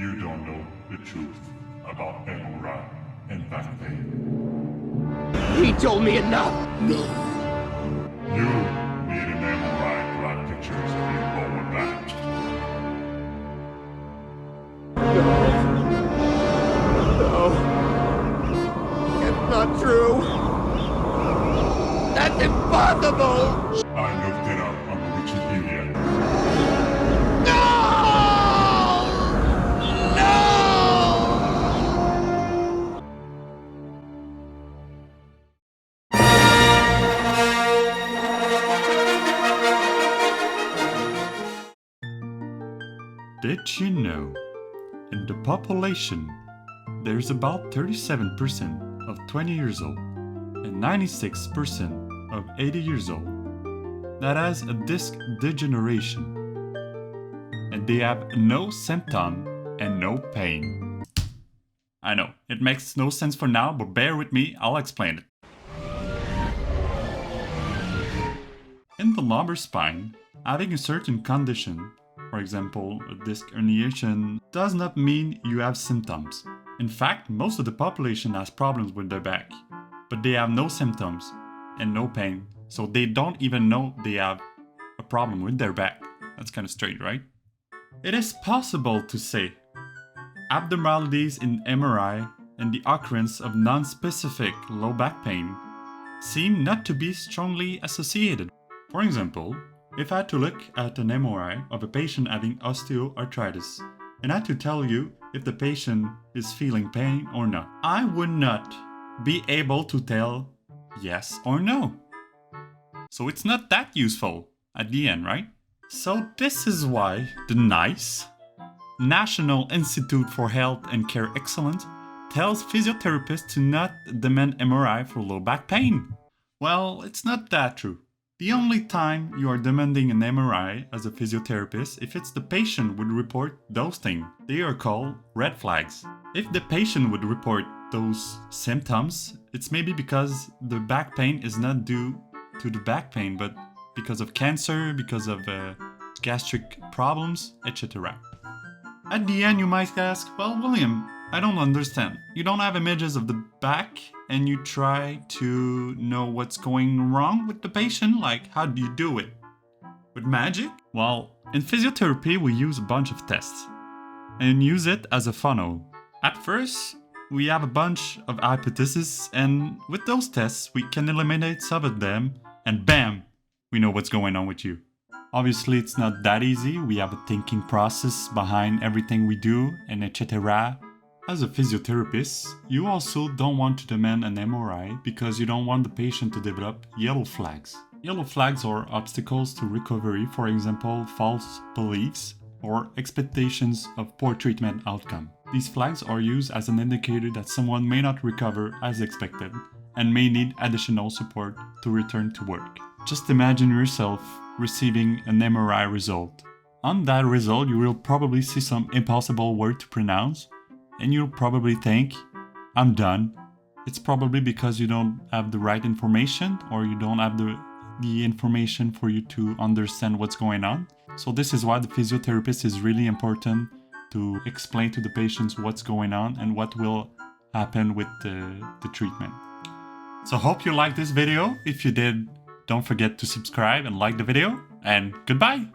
You don't know the truth about MRI and back pain. He told me enough! No! You need an MRI to have pictures of your lower back. No. It's not true! That's impossible! I looked it up on Wikipedia. No! No! Did you know, in the population, there's about 37% of 20 years old and 96% of 80 years old that has a disc degeneration, and they have no symptom and no pain. I know, it makes no sense for now, but bear with me, I'll explain it. In the lumbar spine, having a certain condition, for example, a disc herniation, does not mean you have symptoms. In fact, most of the population has problems with their back, but they have no symptoms and no pain, so they don't even know they have a problem with their back. That's kind of strange, right? It is possible to say abnormalities in MRI and the occurrence of non-specific low back pain seem not to be strongly associated. For example, if I had to look at an MRI of a patient having osteoarthritis and I had to tell you if the patient is feeling pain or not, I would not be able to tell yes or no. So it's not that useful at the end, right? So this is why the NICE, National Institute for Health and Care Excellence, tells physiotherapists to not demand MRI for low back pain. Well, it's not that true. The only time you are demanding an MRI as a physiotherapist if it's the patient would report those things. They are called red flags. If the patient would report those symptoms, it's maybe because the back pain is not due to the back pain, but because of cancer, because of gastric problems, etc. At the end, you might ask, well, William, I don't understand. You don't have images of the back and you try to know what's going wrong with the patient? Like, how do you do it? With magic? Well, in physiotherapy, we use a bunch of tests and use it as a funnel. At first, we have a bunch of hypotheses, and with those tests, we can eliminate some of them, and bam, we know what's going on with you. Obviously, it's not that easy. We have a thinking process behind everything we do, and etc. As a physiotherapist, you also don't want to demand an MRI because you don't want the patient to develop yellow flags. Yellow flags are obstacles to recovery, for example, false beliefs or expectations of poor treatment outcome. These flags are used as an indicator that someone may not recover as expected and may need additional support to return to work. Just imagine yourself receiving an MRI result. On that result, you will probably see some impossible word to pronounce, and you'll probably think, I'm done. It's probably because you don't have the right information or you don't have the information for you to understand what's going on. So this is why the physiotherapist is really important to explain to the patients what's going on and what will happen with the treatment. So hope you liked this video. If you did, don't forget to subscribe and like the video, and goodbye!